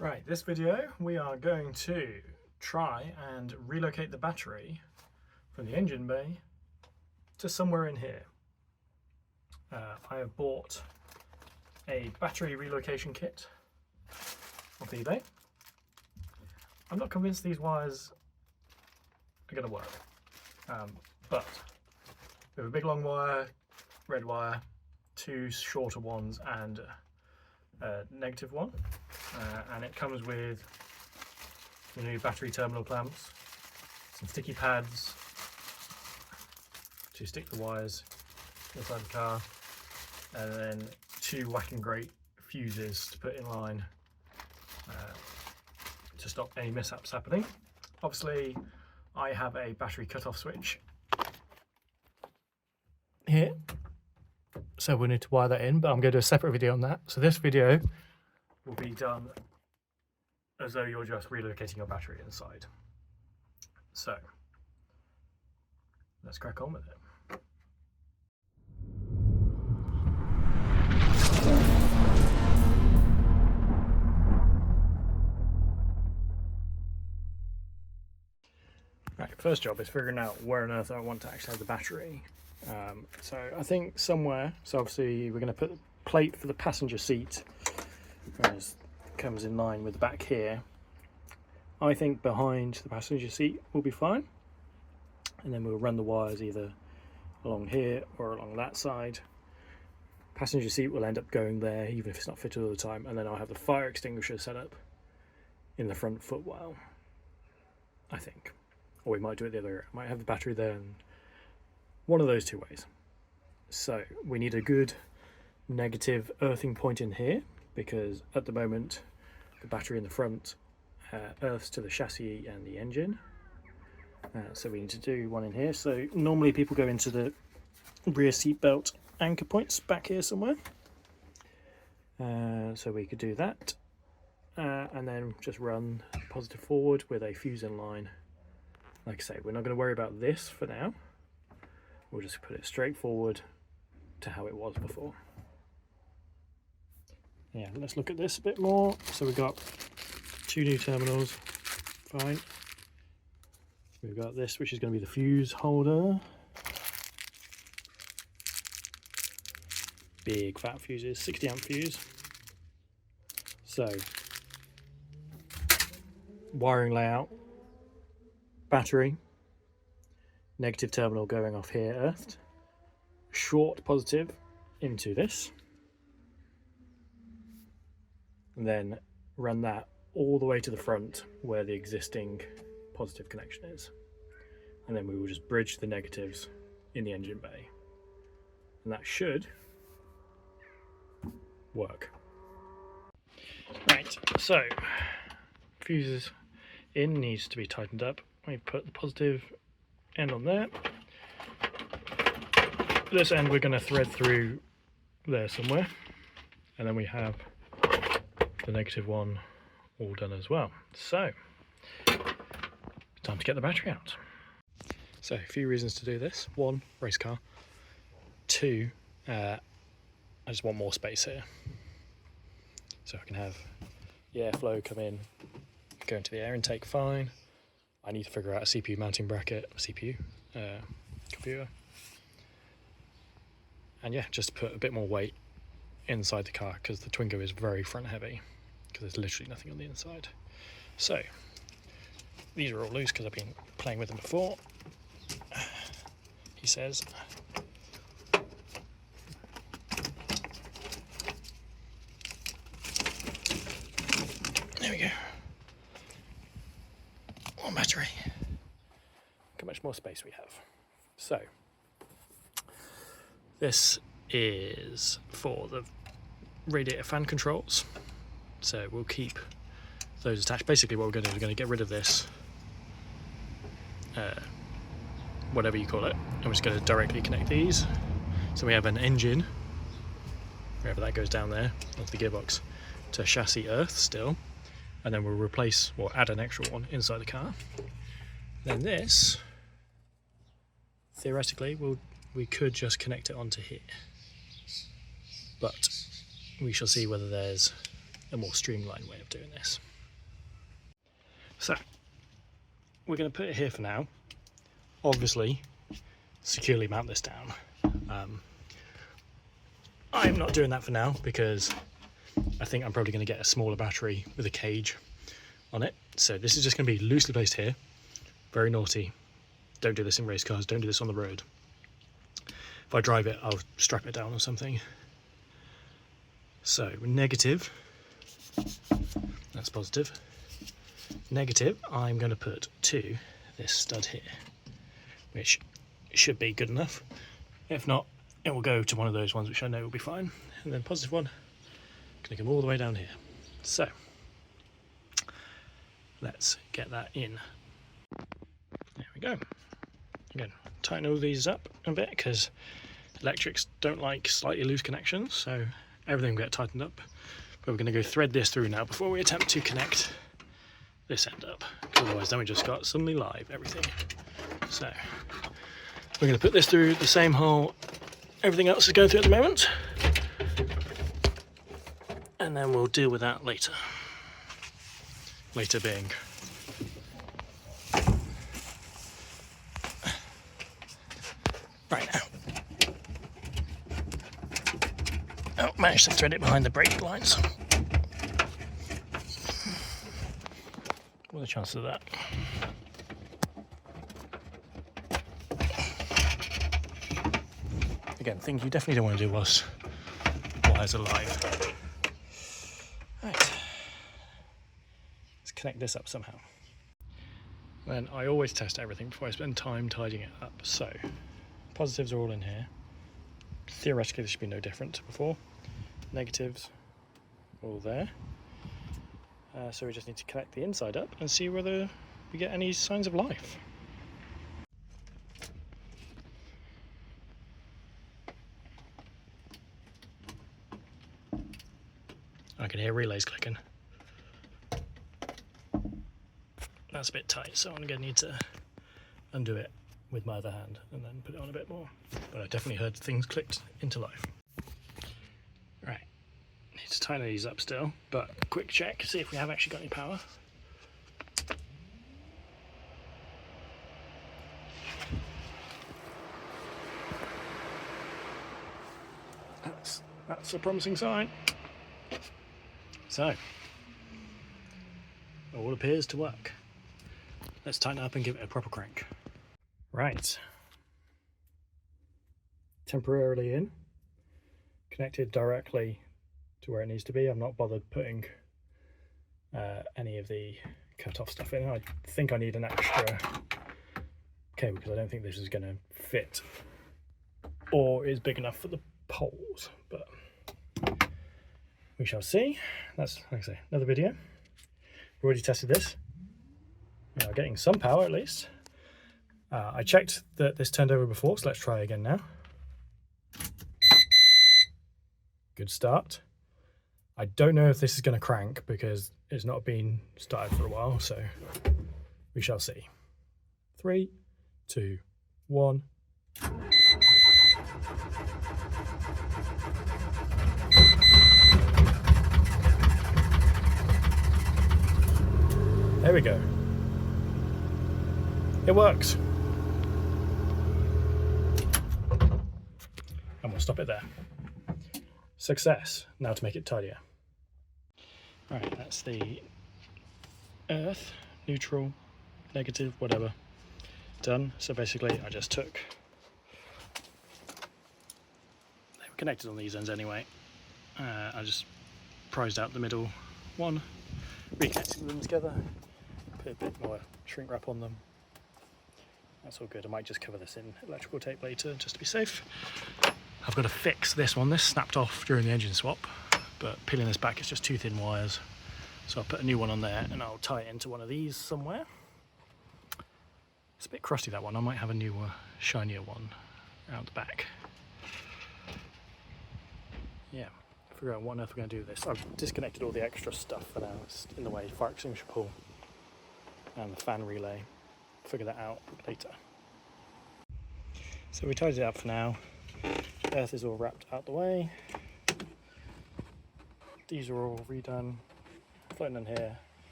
Right, this video we are going to try and relocate the battery from the engine bay to somewhere in here. I have bought a battery relocation kit off eBay. I'm not convinced these wires are going to work, but we have a big long wire, red wire, two shorter ones and a negative one, and it comes with the new battery terminal clamps, some sticky pads to stick the wires inside the car, and then two whack and grate fuses to put in line to stop any mishaps happening. Obviously I have a battery cutoff switch here, so we need to wire that in, but I'm going to do a separate video on that. So this video will be done as though you're just relocating your battery inside. So let's crack on with it. Right, first job is figuring out where on earth I want to actually have the battery. So I think somewhere, so obviously we're going to put the plate for the passenger seat, as comes in line with the back here. I think behind the passenger seat will be fine, and then we'll run the wires either along here or along that side. Passenger seat will end up going there even if it's not fitted all the time, and then I'll have the fire extinguisher set up in the front footwell, I think. Or we might do it the other way. I might have the battery there, and one of those two ways. So we need a good negative earthing point in here, because at the moment the battery in the front earths to the chassis and the engine. So we need to do one in here. So normally people go into the rear seat belt anchor points back here somewhere. So we could do that, and then just run positive forward with a fuse in line. Like I say, we're not going to worry about this for now. We'll just put it straight forward to how it was before. Yeah, let's look at this a bit more. So we've got two new terminals, fine. We've got this, which is going to be the fuse holder. Big fat fuses, 60 amp fuse. So, wiring layout, battery, negative terminal going off here earthed, short positive into this, and then run that all the way to the front where the existing positive connection is, and then we will just bridge the negatives in the engine bay, and that should work. Right, so fuses in needs to be tightened up. We put the positive end on there. This end we're going to thread through there somewhere, and then we have the negative one all done as well. So time to get the battery out. So a few reasons to do this. One, race car. Two, I just want more space here, so I can have the airflow come in, go into the air intake fine. I need to figure out a CPU mounting bracket, computer, and yeah, just put a bit more weight inside the car, because the Twingo is very front heavy, because there's literally nothing on the inside. So these are all loose because I've been playing with them before, he says. There we go. One battery. Look how much more space we have. So this is for the radiator fan controls, so we'll keep those attached. Basically what we're going to do, we're going to get rid of this whatever you call it, and we're just going to directly connect these. So we have an engine, wherever that goes down there onto the gearbox, to chassis earth still, and then we'll replace or add an extra one inside the car. Then this, theoretically, we could just connect it onto here, but we shall see whether there's a more streamlined way of doing this. So we're going to put it here for now. Obviously, securely mount this down. I'm not doing that for now because I think I'm probably going to get a smaller battery with a cage on it. So this is just going to be loosely placed here. Very naughty. Don't do this in race cars, don't do this on the road. If I drive it, I'll strap it down or something. So negative, that's positive. Negative, I'm going to put to this stud here, which should be good enough. If not, it will go to one of those ones which I know will be fine. And then positive one, going to come all the way down here. So let's get that in. There we go. Again, tighten all these up a bit because electrics don't like slightly loose connections, so everything will get tightened up. But we're going to go thread this through now before we attempt to connect this end up, because otherwise then we just got suddenly live everything. So we're going to put this through the same hole everything else is going through at the moment, and then we'll deal with that later. Later being right now. Oh, managed to thread it behind the brake lines. What are the chances of that? Again, things you definitely don't want to do whilst wires are live. Right. Let's connect this up somehow. Then I always test everything before I spend time tidying it up. So, positives are all in here. Theoretically, this should be no different to before. Negatives, all there. So we just need to connect the inside up and see whether we get any signs of life. I can hear relays clicking. That's a bit tight, so I'm going to need to undo it with my other hand and then put it on a bit more. But I definitely heard things clicked into life. Right, need to tighten these up still, but quick check, see if we have actually got any power. That's a promising sign. So, all appears to work. Let's tighten it up and give it a proper crank. Right. Temporarily in. Connected directly to where it needs to be. I'm not bothered putting any of the cut-off stuff in. I think I need an extra cable because I don't think this is going to fit or is big enough for the poles, but we shall see. That's, like I say, another video. We've already tested this. We are getting some power at least. I checked that this turned over before, so let's try again now. Good start. I don't know if this is going to crank because it's not been started for a while, so we shall see. 3, 2, 1. There we go. It works. And we'll stop it there. Success. Now to make it tidier. Right, that's the earth, neutral, negative, whatever, done. So basically I just took, they were connected on these ends anyway, I just prized out the middle one, reconnected them together, put a bit more shrink wrap on them. That's all good. I might just cover this in electrical tape later just to be safe. I've got to fix this one. This snapped off during the engine swap, but peeling this back is just too thin wires. So I'll put a new one on there and I'll tie it into one of these somewhere. It's a bit crusty, that one. I might have a newer, shinier one out the back. Yeah, figure out what on earth we're going to do with this. I've disconnected all the extra stuff for now. It's in the way. Fire extinguisher pull and the fan relay. Figure that out later. So we tidied it up for now. Earth is all wrapped out the way. these are all redone, floating in here.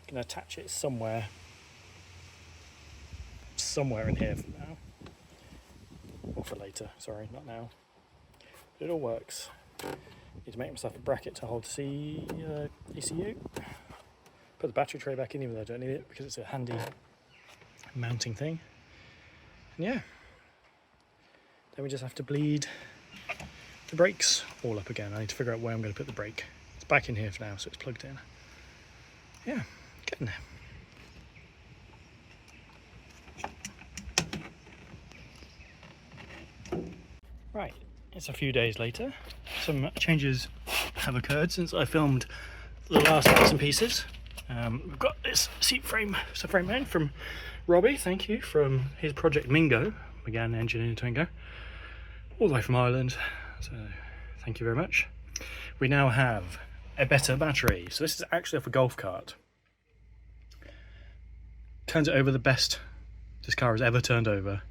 Gonna attach it somewhere in here for now, or for later, sorry, not now. But it all works. Need to make myself a bracket to hold the ECU. Put the battery tray back in, even though I don't need it, because it's a handy mounting thing. And yeah, then we just have to bleed the brakes all up again. I need to figure out where I'm going to put the brake. It's back in here for now, so it's plugged in. Yeah, getting there. Right, it's a few days later. Some changes have occurred since I filmed the last bits and pieces. We've got this subframe mount from Robbie, thank you, from his project Mingo, began engineering Twingo, all the way from Ireland, so thank you very much. We now have a better battery. So this is actually off a golf cart. Turns it over the best this car has ever turned over.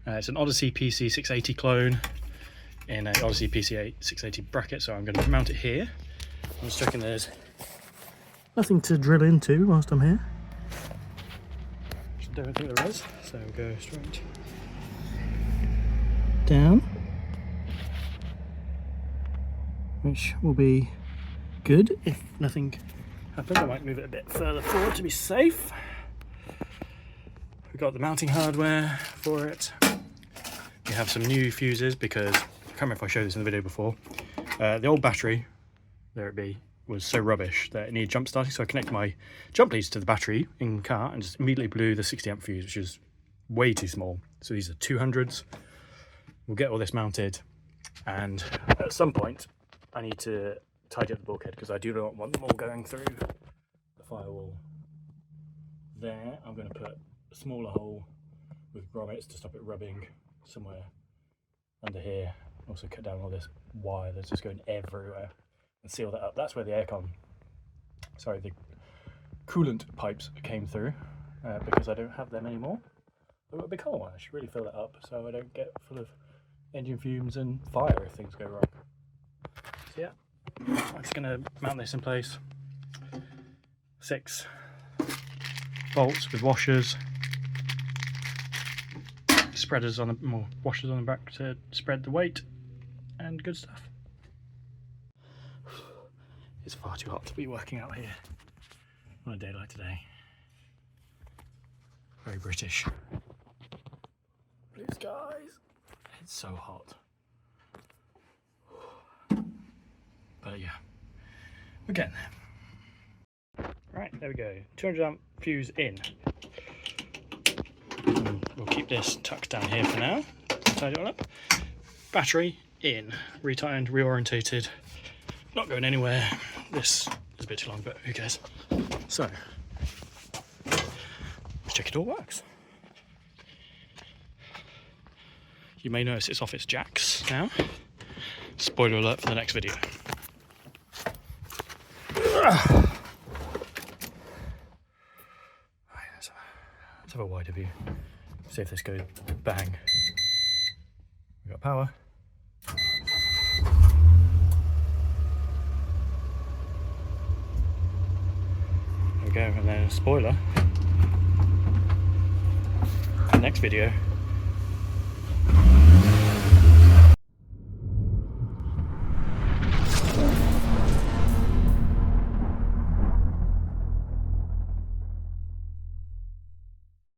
It's an Odyssey PC680 clone in an Odyssey PC680 bracket, so I'm going to mount it here. I'm just checking there's nothing to drill into whilst I'm here. I don't think there is, so we'll go straight down, which will be good. If nothing happens, I might move it a bit further forward to be safe. We've got the mounting hardware for it. We have some new fuses because, I can't remember if I showed this in the video before, the old battery, there it be, was so rubbish that it needed jump starting, so I connected my jump leads to the battery in the car and just immediately blew the 60 amp fuse, which is way too small. So these are 200s. We'll get all this mounted, and at some point I need to tidy up the bulkhead because I do not want them all going through the firewall. There I'm going to put a smaller hole with grommets to stop it rubbing somewhere under here. Also cut down all this wire that's just going everywhere and seal that up. That's where the the coolant pipes came through, because I don't have them anymore. I've got a big hollow one. I should really fill that up so I don't get full of engine fumes and fire if things go wrong. So yeah, I'm just going to mount this in place. 6 bolts with washers, spreaders on the washers on the back to spread the weight, and good stuff. It's far too hot to be working out here on a day like today. Very British. Blue skies. It's so hot. But yeah, we're getting there. Right, there we go. 200 amp fuse in. And we'll keep this tucked down here for now. Tidy it all up. Battery in. Retightened, reorientated. Not going anywhere. This is a bit too long, but who cares? So, let's check it all works. You may notice it's off its jacks now. Spoiler alert for the next video. Let's have a wider view. See if this goes bang. We've got power. There we go, and then spoiler. The next video.